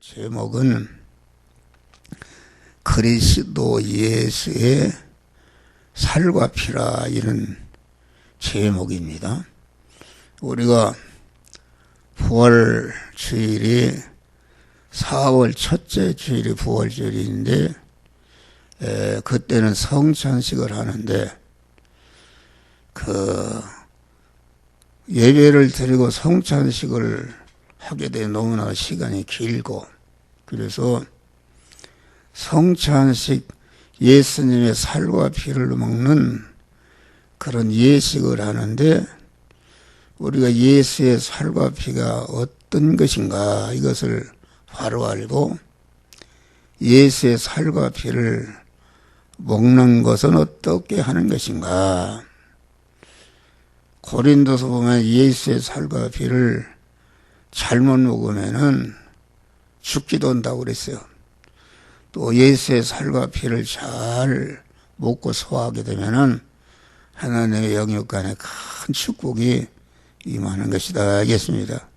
제목은 그리스도 예수의 살과 피라 이런 제목입니다. 우리가 부활 주일이 4월 첫째 주일이 부활 주일인데 그때는 성찬식을 하는데 예배를 드리고 성찬식을 하게 돼 너무나 시간이 길고, 그래서 성찬식 예수님의 살과 피를 먹는 그런 예식을 하는데, 우리가 예수의 살과 피가 어떤 것인가 이것을 바로 알고 예수의 살과 피를 먹는 것은 어떻게 하는 것인가. 고린도서 보면 예수의 살과 피를 잘못 먹으면은 죽기도 한다고 그랬어요. 또 예수의 살과 피를 잘 먹고 소화하게 되면은 하나님의 영역 간에 큰 축복이 임하는 것이다 하겠습니다.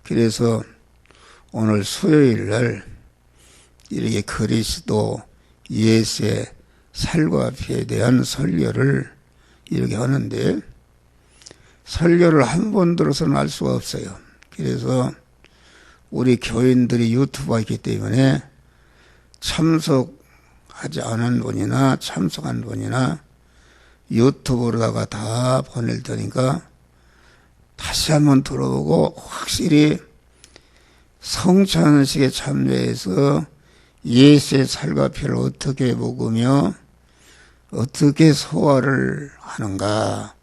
그래서 오늘 수요일 날 이렇게 그리스도 예수의 살과 피에 대한 설교를 이렇게 하는데, 설교를 한 번 들어서는 알 수가 없어요. 그래서 우리 교인들이 유튜브가 있기 때문에 참석하지 않은 분이나 참석한 분이나 유튜브로다가 다 보낼 테니까 다시 한번 들어보고 확실히 성찬식에 참여해서 예수의 살과 피를 어떻게 먹으며 어떻게 소화를 하는가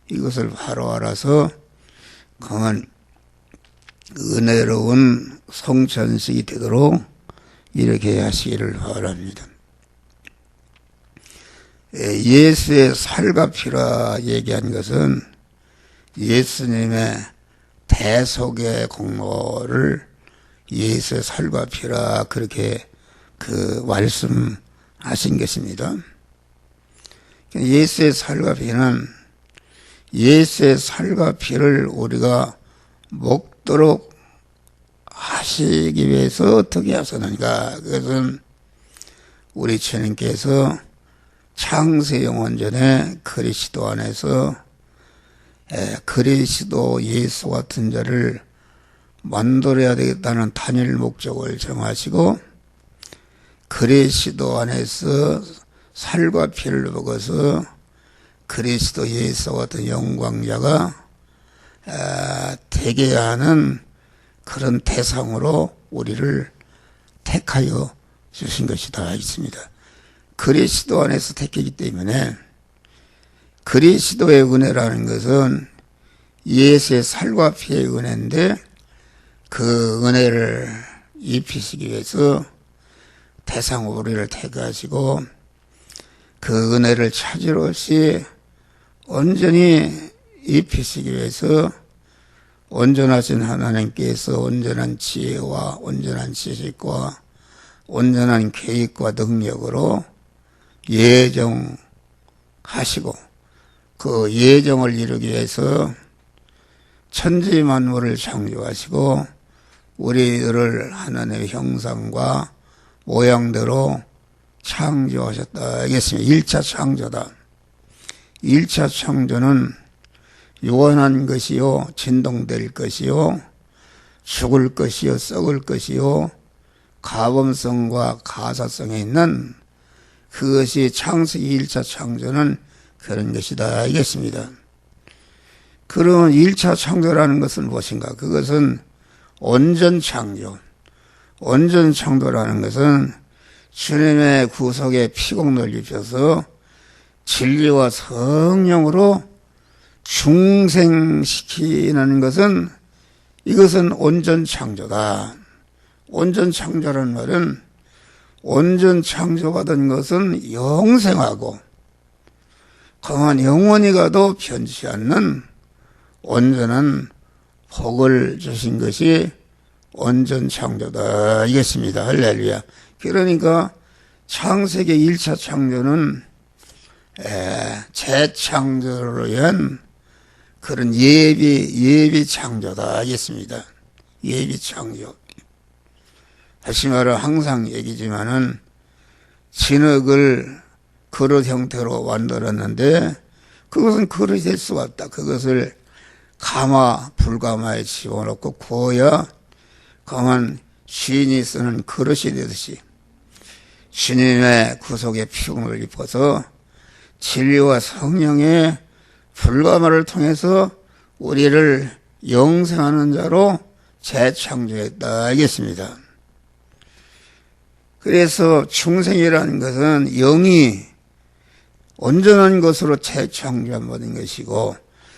이것을 바로 알아서 강한 은혜로운 성찬식이 되도록 이렇게 하시기를 바랍니다. 예수의 살과 피라 얘기한 것은 예수님의 대속의 공로를 예수의 살과 피라 그렇게 말씀하신 것입니다. 예수의 살과 피는 예수의 살과 피를 우리가 먹도록 하시기 위해서 어떻게 하셨는가. 그것은 우리 주님께서 창세 영원전에 그리스도 안에서 그리스도 예수 같은 자를 만들어야 되겠다는 단일 목적을 정하시고 그리스도 안에서 살과 피를 먹어서 그리스도 예수 같은 영광자가 되게 하는 그런 대상으로 우리를 택하여 주신 것이다 했습니다. 그리스도 안에서 택했기 때문에 그리스도의 은혜라는 것은 예수의 살과 피의 은혜인데 그 은혜를 입히시기 위해서 대상으로 우리를 택하시고 그 은혜를 차질 없이 온전히 입히시기 위해서 온전하신 하나님께서 온전한 지혜와 온전한 지식과 온전한 계획과 능력으로 예정하시고 그 예정을 이루기 위해서 천지 만물을 창조하시고 우리들을 하나님의 형상과 모양대로 창조하셨다 하겠습니다. 1차 창조다. 1차 창조는 유한한 것이요 진동될 것이요 죽을 것이요 썩을 것이요 가범성과 가사성에 있는 그것이 창세기 1차 창조는 그런 것이다 하겠습니다. 그러면 1차 창조라는 것은 무엇인가? 그것은 온전 창조. 온전 창조라는 것은 주님의 구속에 피공을 입혀서 진리와 성령으로 중생시키는 것은 이것은 온전 창조다. 온전 창조라는 말은 온전 창조받은 것은 영생하고 강한 영원히 가도 변치 않는 온전한 복을 주신 것이 온전 창조다 이겠습니다. 할렐루야. 그러니까 창세기 1차 창조는 재창조를 위한 그런 예비 창조다 하겠습니다. 예비 창조. 다시 말해 항상 얘기지만은 진흙을 그릇 형태로 만들었는데 그것은 그릇이 될 수가 없다. 그것을 불가마에 집어넣고 구워야 강한 시인이 쓰는 그릇이 되듯이 주님의 구속의 피움을 입어서 진리와 성령의 불가마를 통해서 우리를 영생하는 자로 재창조했다 알겠습니다. 그래서 중생이라는 것은 영이 온전한 것으로 재창조한 모든 것이고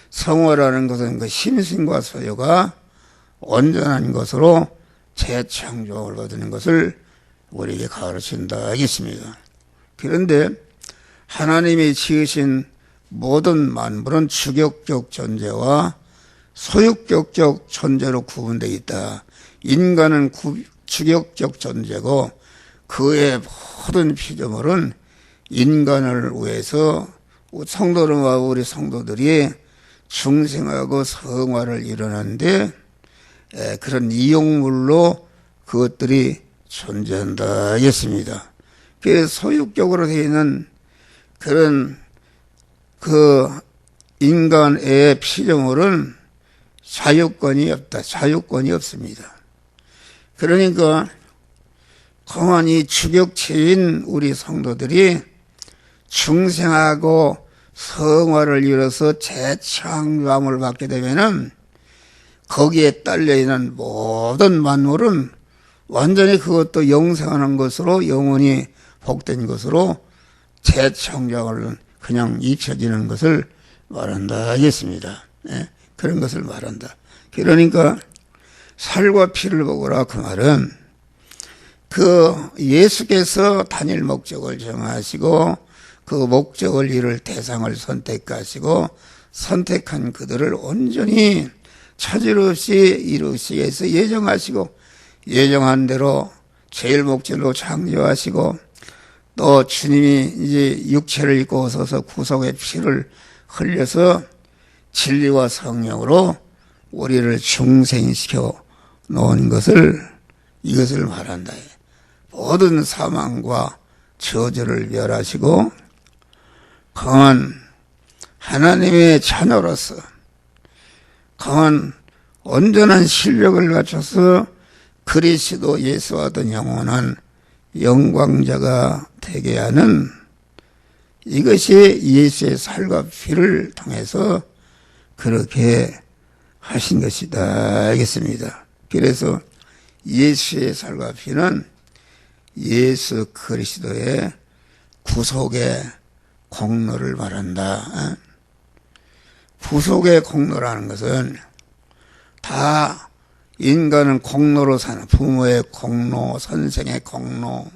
성화라는 것은 그 심신과 소유가 온전한 것으로 재창조를 얻는 것을 우리에게 가르친다 하겠습니다. 그런데 하나님이 지으신 모든 만물은 주격적 존재와 소유격적 존재로 구분되어 있다. 인간은 주격적 존재고 그의 모든 피조물은 인간을 위해서 성도와 우리 성도들이 중생하고 성화를 이루는데 그런 이용물로 그것들이 존재한다 하겠습니다. 그 소유격으로 되어 있는 그런 그 인간의 피조물은 자유권이 없다. 자유권이 없습니다. 그러니까 공안이 주격체인 우리 성도들이 중생하고 성화를 이뤄서 재창조함을 받게 되면은 거기에 딸려있는 모든 만물은 완전히 그것도 영생하는 것으로 영원히 복된 것으로 재창조함을 그냥 입혀지는 것을 말한다 하겠습니다. 네? 그런 것을 말한다. 그러니까 살과 피를 보거라 그 말은 그 예수께서 단일 목적을 정하시고 그 목적을 이룰 대상을 선택하시고 선택한 그들을 온전히 차질 없이 이루시기 위해서 예정하시고 예정한 대로 제일 목적으로 창조하시고 또 주님이 이제 육체를 입고 오셔서 구속의 피를 흘려서 진리와 성령으로 우리를 중생시켜 놓은 이것을 말한다. 모든 사망과 저주를 멸하시고 강한 하나님의 자녀로서 강한 온전한 실력을 갖춰서 그리스도 예수와 같은 영원한 영광자가 되게 하는 이것이 예수의 살과 피를 통해서 그렇게 하신 것이다 알겠습니다. 그래서 예수의 살과 피는 예수 그리스도의 구속의 공로를 말한다. 구속의 공로라는 것은 다 인간은 공로로 사는 부모의 공로, 선생의 공로,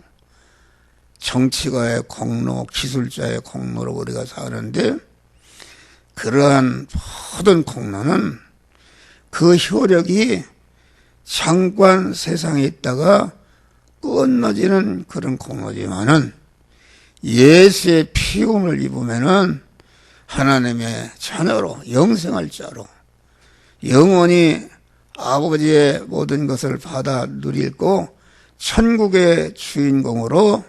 정치가의 공로, 기술자의 공로로 우리가 사는데 그러한 모든 공로는 그 효력이 잠깐 세상에 있다가 끊어지는 그런 공로지만은 예수의 피움을 입으면은 하나님의 자녀로 영생할 자로 영원히 아버지의 모든 것을 받아 누리고 천국의 주인공으로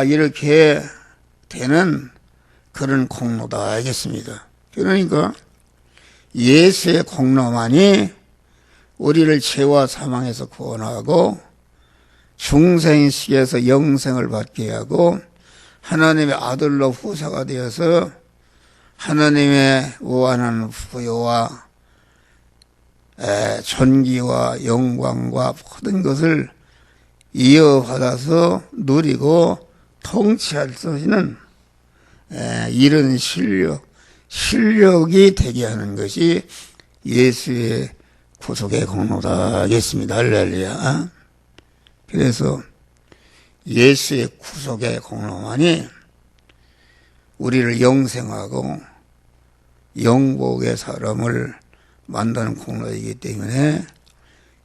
이렇게 되는 그런 공로다 알겠습니다. 그러니까 예수의 공로만이 우리를 죄와 사망에서 구원하고 중생시에서 영생을 받게 하고 하나님의 아들로 후사가 되어서 하나님의 무한한 부요와 존귀와 영광과 모든 것을 이어받아서 누리고 통치할 수 있는 이런 실력이 되게 하는 것이 예수의 구속의 공로다 하겠습니다. 할렐루야. 그래서 예수의 구속의 공로만이 우리를 영생하고 영복의 사람을 만드는 공로이기 때문에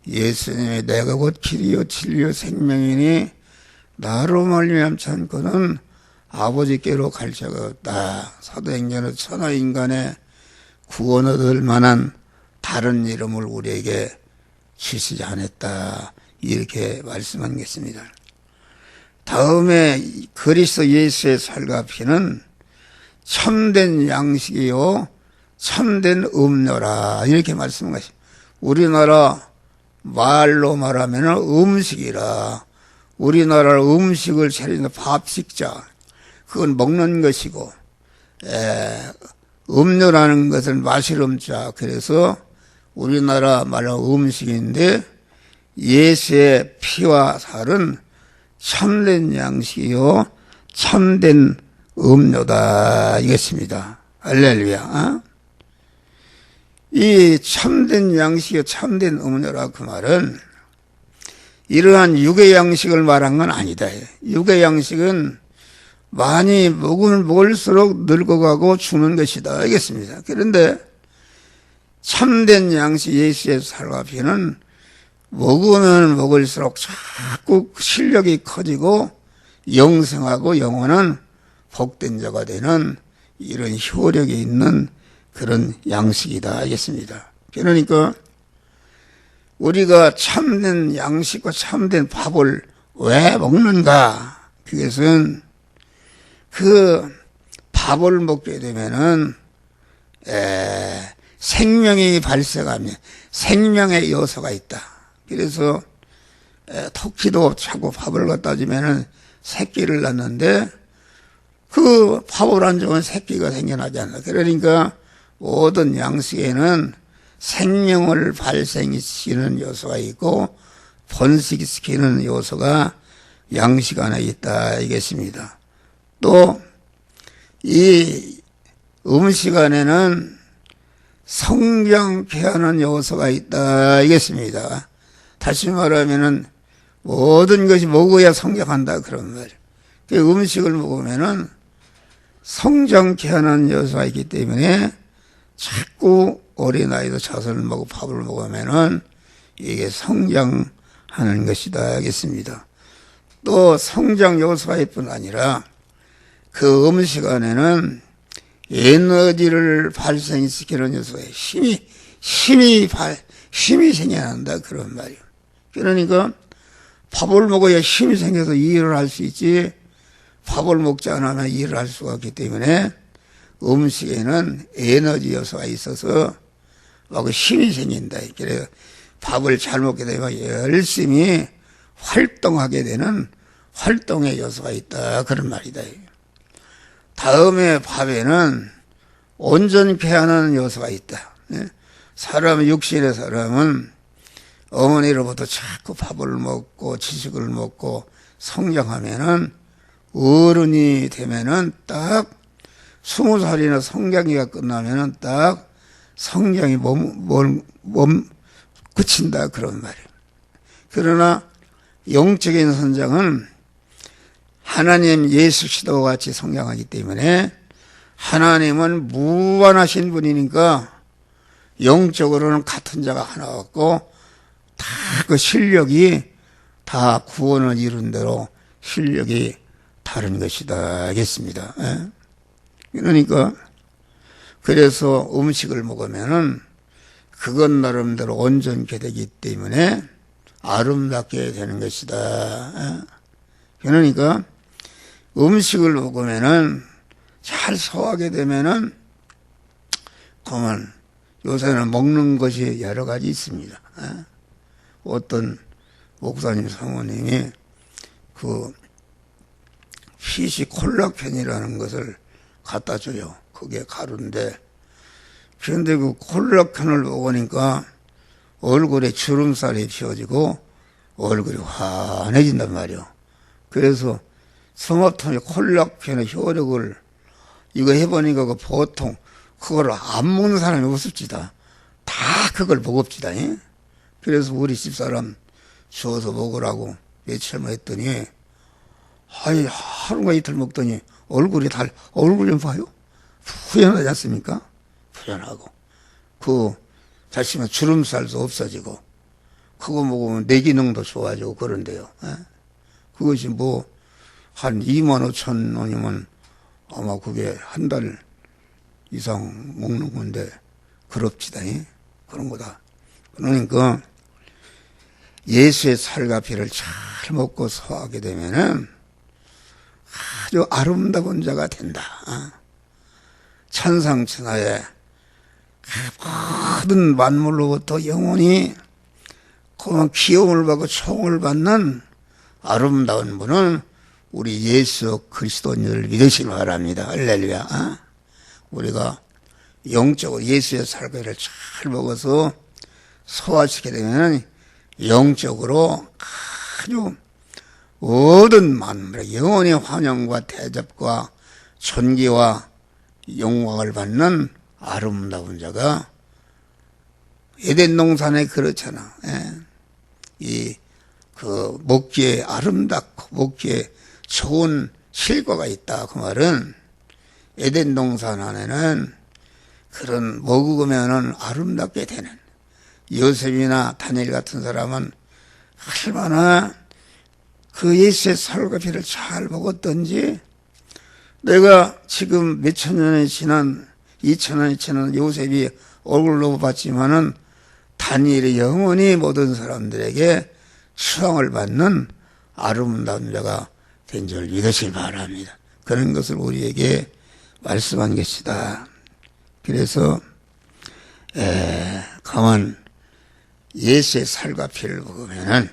예수님의 내가 곧 길이요 진리요 생명이니 나로 말미암지 않고는 아버지께로 갈 자가 없다. 사도행전은 천하인간의 구원 얻을 만한 다른 이름을 우리에게 주시지 않았다. 이렇게 말씀한 것입니다. 다음에 그리스도 예수의 살과 피는 참된 양식이요 참된 음료라 이렇게 말씀한 것입니다. 우리나라 말로 말하면 음식이라. 우리나라 음식을 차리는 밥식자 그건 먹는 것이고 음료라는 것은 마실 음자. 그래서 우리나라 말로 음식인데 예수의 피와 살은 참된 양식이요 참된 음료다 이것입니다. 할렐루야. 이 참된 양식이요 참된 음료라 그 말은 이러한 육의 양식을 말한 건 아니다. 육의 양식은 많이 먹으면 먹을수록 늙어가고 죽는 것이다 이겠습니다. 그런데 참된 양식 예수의 살과 피는 먹으면 먹을수록 자꾸 실력이 커지고 영생하고 영원한 복된 자가 되는 이런 효력이 있는 그런 양식이다 하겠습니다. 그러니까 우리가 참된 양식과 참된 밥을 왜 먹는가? 그것은 그 밥을 먹게 되면은 생명이 발생하면 생명의 요소가 있다. 그래서 토끼도 자꾸 밥을 갖다 주면은 새끼를 낳는데 그 밥을 안 주면 새끼가 생겨나지 않나. 그러니까 모든 양식에는 생명을 발생시키는 요소가 있고 번식시키는 요소가 양식 안에 있다 이겠습니다. 또 이 음식 안에는 성장케 하는 요소가 있다 이겠습니다. 다시 말하면은 모든 것이 먹어야 성장한다 그런 말이에요. 그 음식을 먹으면은 성장케 하는 요소가 있기 때문에 자꾸 어린아이도 젖을 먹고 밥을 먹으면은 이게 성장하는 것이다 하겠습니다. 또 성장 요소가 뿐 아니라 그 음식 안에는 에너지를 발생시키는 요소가 힘이 생겨난다 그런 말이에요. 그러니까 밥을 먹어야 힘이 생겨서 일을 할 수 있지 밥을 먹지 않으면 일을 할 수가 없기 때문에 음식에는 에너지 요소가 있어서 힘이 생긴다. 그래서 밥을 잘 먹게 되면 열심히 활동하게 되는 활동의 요소가 있다 그런 말이다. 다음에 밥에는 온전케 하는 요소가 있다. 사람 육신의 사람은 어머니로부터 자꾸 밥을 먹고 지식을 먹고 성장하면은 어른이 되면은 딱 20살이나 성장기가 끝나면은 딱 성장이 몸 그친다 그런 말이에요. 그러나 영적인 성장은 하나님 예수 그리스도와 같이 성장하기 때문에 하나님은 무한하신 분이니까 영적으로는 같은 자가 하나 없고 다 그 실력이 다 구원을 이룬 대로 실력이 다른 것이다 하겠습니다. 그러니까 그래서 음식을 먹으면은 그건 나름대로 온전케 되기 때문에 아름답게 되는 것이다. 그러니까 음식을 먹으면은 잘 소화하게 되면은 그러면 요새는 먹는 것이 여러 가지 있습니다. 어떤 목사님 사모님이 그 피시 콜라겐이라는 것을 갖다 줘요. 그게 가루인데 그런데 그 콜라겐을 먹으니까 얼굴에 주름살이 피어지고 얼굴이 환해진단 말이에요. 그래서 성업통에 콜라겐의 효력을 이거 해보니까 보통 그걸 안 먹는 사람이 없습니다. 다 그걸 먹읍시다. 그래서 우리 집사람 주워서 먹으라고 며칠만 했더니 하루가 이틀 먹더니 얼굴 좀 봐요. 푸연하지 않습니까? 푸연하고 자신은 주름살도 없어지고 그거 먹으면 뇌기능도 좋아지고 그런데요. 그것이 한 25,000원이면 아마 그게 한 달 이상 먹는 건데 그럽지다. 그런 거다. 그러니까 예수의 살과 피를 잘 먹고 소화하게 되면은 아주 아름다운 자가 된다. 천상천하의 모든 만물로부터 영원히 그만 기용을 받고 총을 받는 아름다운 분은 우리 예수 그리스도인을 믿으시기 바랍니다. 할렐루야. 우리가 영적으로 예수의 살과를 잘 먹어서 소화시키게 되면 영적으로 아주 모든 만물의 영원히 환영과 대접과 존귀와 영광을 받는 아름다운 자가 에덴 동산에 그렇잖아. 먹기에 아름답고 먹기에 좋은 실과가 있다. 그 말은 에덴 동산 안에는 그런 먹으면은 아름답게 되는 요셉이나 다니엘 같은 사람은 얼마나 그 예수의 살과 피를 잘 먹었던지 내가 지금 몇천 년이 지난 2000년이 지난 요셉이 얼굴로 봤지만은 다니엘이 영원히 모든 사람들에게 수왕을 받는 아름다운 자가 된 줄 믿으시기 바랍니다. 그런 것을 우리에게 말씀한 것이다. 그래서 가만 예수의 살과 피를 먹으면은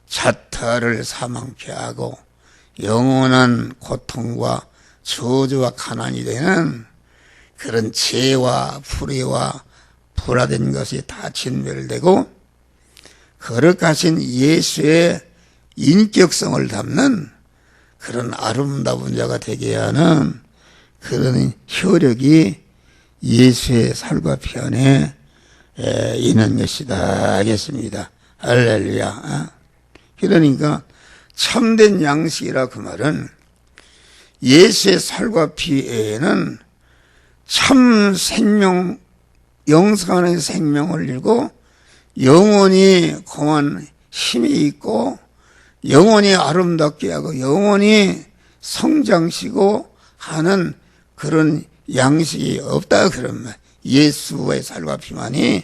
자타를 사망케 하고 영원한 고통과 저주와 가난이 되는 그런 죄와 불의와 불화된 것이 다 진멸되고 거룩하신 예수의 인격성을 담는 그런 아름다운 자가 되게 하는 그런 효력이 예수의 살과 피 안에 있는 것이다 하겠습니다. 할렐루야. 그러니까 참된 양식이라 그 말은 예수의 살과 피에는 참 생명, 영생 안의 생명을 이루고 영원히 공한 힘이 있고 영원히 아름답게 하고 영원히 성장시고 하는 그런 양식이 없다 그런 말. 예수의 살과 피만이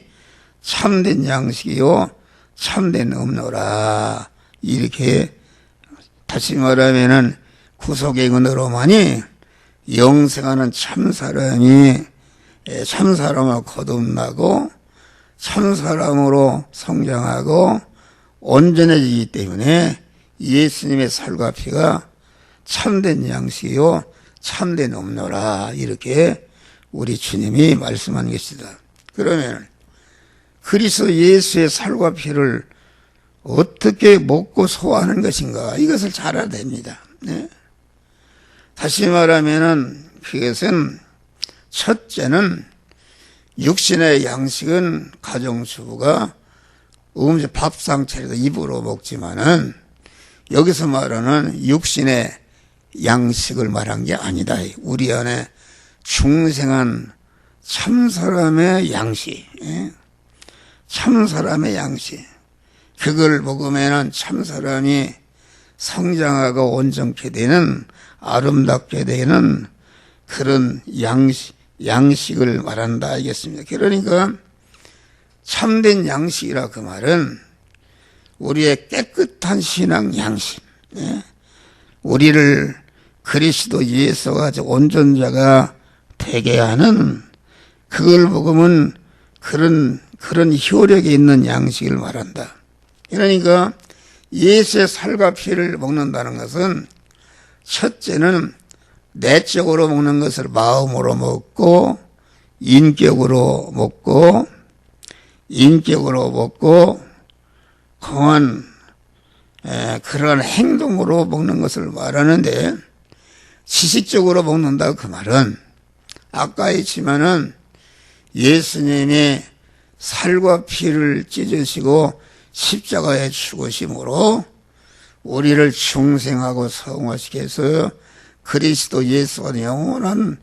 참된 양식이요 참된 음료라. 이렇게 다시 말하면은 구속의 은혜로만이 영생하는 참사람이 참사람으로 거듭나고 참사람으로 성장하고 온전해지기 때문에 예수님의 살과 피가 참된 양식이요 참된 음료라 이렇게 우리 주님이 말씀한 것이다. 그러면 그리스도 예수의 살과 피를 어떻게 먹고 소화하는 것인가 이것을 잘 알아야 됩니다. 다시 말하면은 그것은 첫째는 육신의 양식은 가정주부가 밥상 차려서 입으로 먹지만은 여기서 말하는 육신의 양식을 말한 게 아니다. 우리 안에 중생한 참사람의 양식, 참사람의 양식. 그걸 먹으면 참사람이 성장하고 온전케 되는 아름답게 되는 그런 양식을 말한다 알겠습니다. 그러니까 참된 양식이라 그 말은 우리의 깨끗한 신앙 양식, 우리를 그리스도 예수가 온전자가 되게 하는 그걸 먹으면 그런 효력이 있는 양식을 말한다. 그러니까 예수의 살과 피를 먹는다는 것은 첫째는 내적으로 먹는 것을 마음으로 먹고 인격으로 먹고 그러한 행동으로 먹는 것을 말하는데 지식적으로 먹는다 그 말은 아까 했지만은 예수님이 살과 피를 찢으시고 십자가에 죽으심으로 우리를 중생하고 성화시켜서 그리스도 예수가 영원한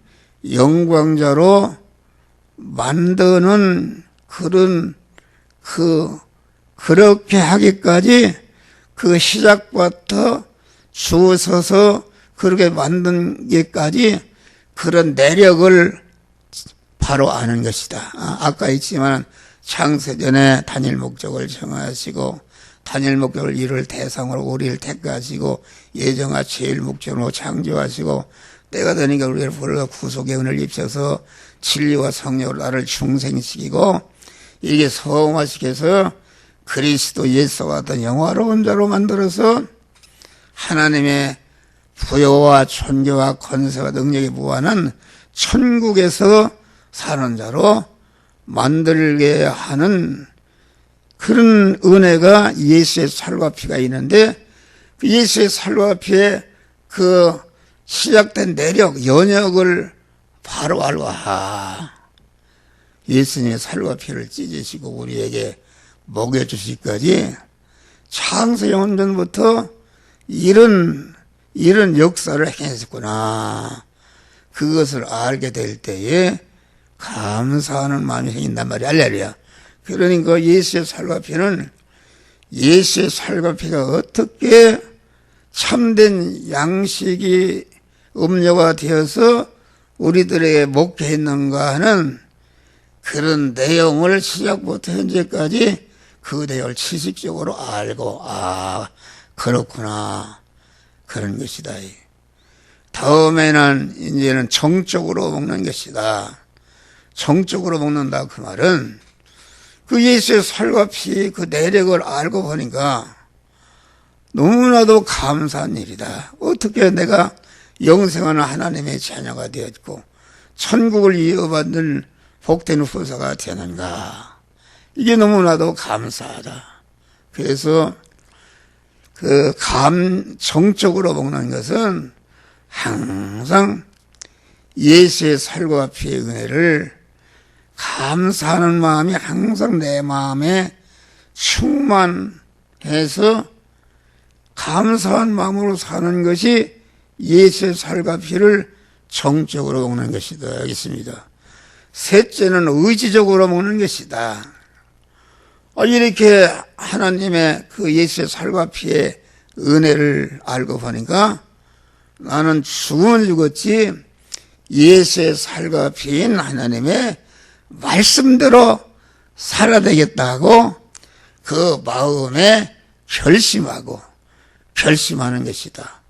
영광자로 만드는 그렇게 하기까지 그 시작부터 주어서 그렇게 만든 게까지 그런 내력을 바로 아는 것이다. 아까 했지만 창세전에 단일 목적을 정하시고 단일 목적을 이룰 대상으로 우리를 택하시고 예정하 제일 목적으로 창조하시고 때가 되니까 우리를 불러 구속의 은혜를 입혀서 진리와 성령으로 나를 중생시키고 이게 성화시켜서 그리스도 예수와 같은 영화로운 자로 만들어서 하나님의 부여와 존귀와 권세와 능력이 무한한 천국에서 사는 자로 만들게 하는 그런 은혜가 예수의 살과 피가 있는데 그 예수의 살과 피에 그 시작된 내력, 연역을 바로 알고 예수님의 살과 피를 찢으시고 우리에게 먹여주시기까지 창세 영원전부터 이런 역사를 행했구나. 그것을 알게 될 때에 감사하는 마음이 생긴단 말이야. 할렐루야. 그러니까 예수의 살과 피는 예수의 살과 피가 어떻게 참된 양식이 음료가 되어서 우리들에게 목회했는가 하는 그런 내용을 시작부터 현재까지 그 내용을 지식적으로 알고 그렇구나 그런 것이다. 다음에는 이제는 정적으로 먹는 것이다. 정적으로 먹는다 그 말은 그 예수의 살과 피 그 내력을 알고 보니까 너무나도 감사한 일이다. 어떻게 내가 영생하는 하나님의 자녀가 되었고 천국을 이어받는 복된 후사가 되는가. 이게 너무나도 감사하다. 그래서 그 정적으로 먹는 것은 항상 예수의 살과 피의 은혜를 감사하는 마음이 항상 내 마음에 충만해서 감사한 마음으로 사는 것이 예수의 살과 피를 정적으로 먹는 것이다. 알겠습니다. 셋째는 의지적으로 먹는 것이다. 이렇게 하나님의 그 예수의 살과 피의 은혜를 알고 보니까 나는 죽으면 죽었지 예수의 살과 피인 하나님의 말씀대로 살아야 되겠다고 그 마음에 결심하는 것이다.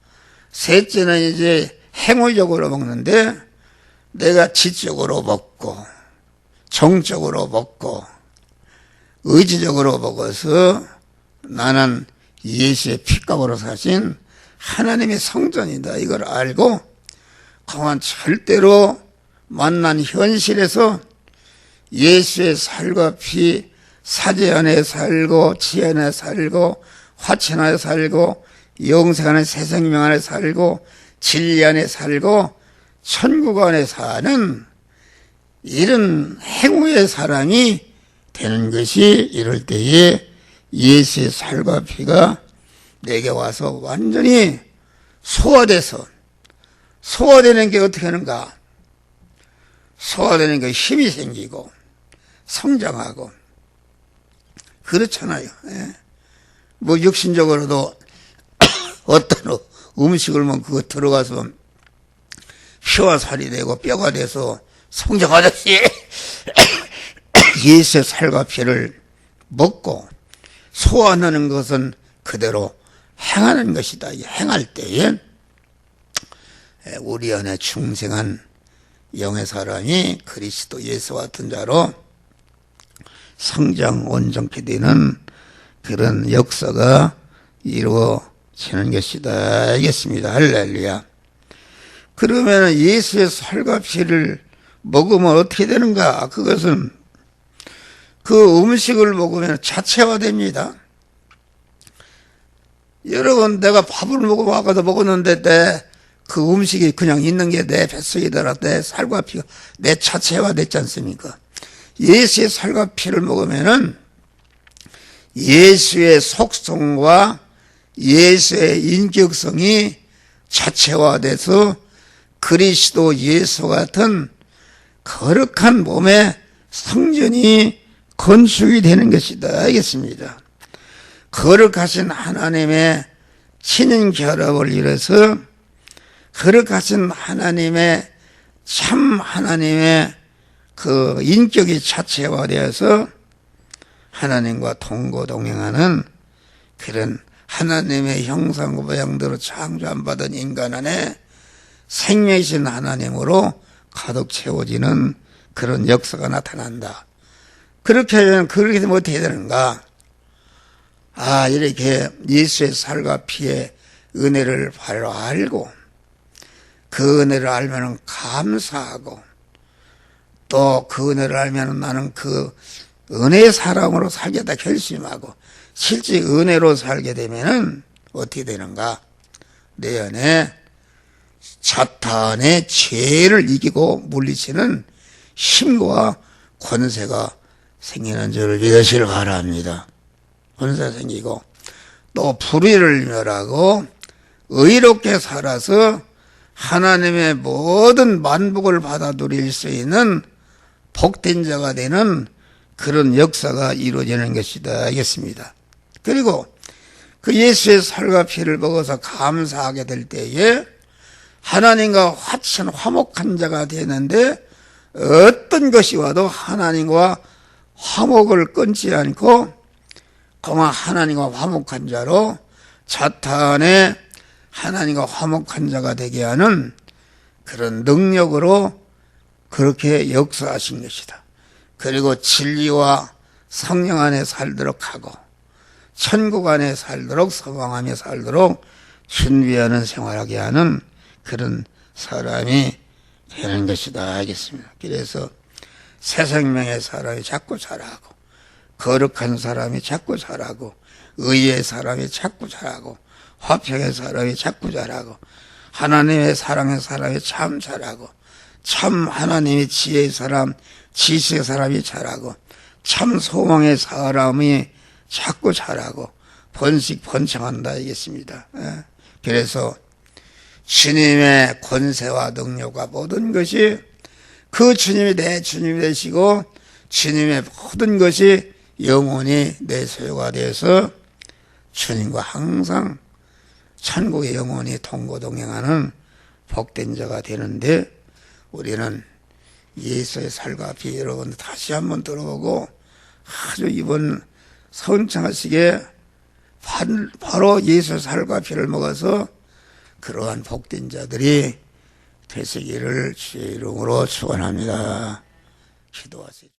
셋째는 이제 행위적으로 먹는데 내가 지적으로 먹고 정적으로 먹고 의지적으로 먹어서 나는 예수의 피값으로 사신 하나님의 성전이다. 이걸 알고 그만 절대로 만난 현실에서 예수의 살과 피 사제 안에 살고 지 안에 살고 화천 안에 살고 영생 안에 새 생명 안에 살고 진리 안에 살고 천국 안에 사는 이런 행위의 사람이 되는 것이 이럴 때에 예수의 살과 피가 내게 와서 완전히 소화되는 게 어떻게 하는가? 소화되는 게 힘이 생기고 성장하고 그렇잖아요. 뭐 육신적으로도 어떤 음식을 먹으면 그거 들어가서 피와 살이 되고 뼈가 돼서 성장하듯이 예수의 살과 피를 먹고 소화하는 것은 그대로 행하는 것이다. 행할 때에 우리 안에 중생한 영의 사람이 그리스도 예수와 같은 자로 성장 온전케 되는 그런 역사가 이루어지는 것이다. 알겠습니다. 할렐루야. 그러면 예수의 살과 피를 먹으면 어떻게 되는가? 그것은 그 음식을 먹으면 자체화됩니다. 여러분, 내가 밥을 먹고 아까도 먹었는데 그 음식이 그냥 있는 게 내 뱃속에 들어 내 살과 피가 내 자체화됐지 않습니까? 예수의 살과 피를 먹으면은 예수의 속성과 예수의 인격성이 자체화돼서 그리스도 예수 같은 거룩한 몸의 성전이 건축이 되는 것이다. 알겠습니다. 거룩하신 하나님의 친인 결합을 이뤄서 거룩하신 하나님의 참 하나님의 그 인격이 자체화되어서 하나님과 동거동행하는 그런 하나님의 형상 모양대로 창조함받은 인간 안에 생명이신 하나님으로 가득 채워지는 그런 역사가 나타난다. 그렇게 하면 그렇게 되면 어떻게 되는가? 이렇게 예수의 살과 피의 은혜를 바로 알고 그 은혜를 알면 감사하고 또 그 은혜를 알면 나는 그 은혜의 사람으로 살겠다 결심하고 실제 은혜로 살게 되면은 어떻게 되는가? 내 안에 사탄의 죄를 이기고 물리치는 힘과 권세가 생기는 줄을 믿으시길 바랍니다. 권세가 생기고 또 불의를 멸하고 의롭게 살아서 하나님의 모든 만복을 받아 누릴 수 있는 복된 자가 되는 그런 역사가 이루어지는 것이다 하겠습니다. 그리고 그 예수의 살과 피를 먹어서 감사하게 될 때에 하나님과 화목한 자가 되는데 어떤 것이 와도 하나님과 화목을 끊지 않고 그만 하나님과 화목한 자로 사탄의 하나님과 화목한 자가 되게 하는 그런 능력으로 그렇게 역사하신 것이다. 그리고 진리와 성령 안에 살도록 하고 천국 안에 살도록 소망하며 살도록 준비하는 생활하게 하는 그런 사람이 되는 것이다 하겠습니다. 그래서 새 생명의 사람이 자꾸 자라고 거룩한 사람이 자꾸 자라고 의의 사람이 자꾸 자라고 화평의 사람이 자꾸 자라고 하나님의 사랑의 사람이 참 자라고 참 하나님의 지혜의 사람 지식의 사람이 자라고 참 소망의 사람이 자꾸 자라고 번창한다 하겠습니다. 그래서 주님의 권세와 능력과 모든 것이 그 주님이 내 주님이 되시고 주님의 모든 것이 영원히 내 소유가 되어서 주님과 항상 천국에 영원히 동거동행하는 복된 자가 되는데 우리는 예수의 살과 피 여러분 다시 한번 들어보고 아주 이번 성창하시게 바로 예수의 살과 피를 먹어서 그러한 복된 자들이 되시기를 주의 이름으로 축원합니다. 기도하세요.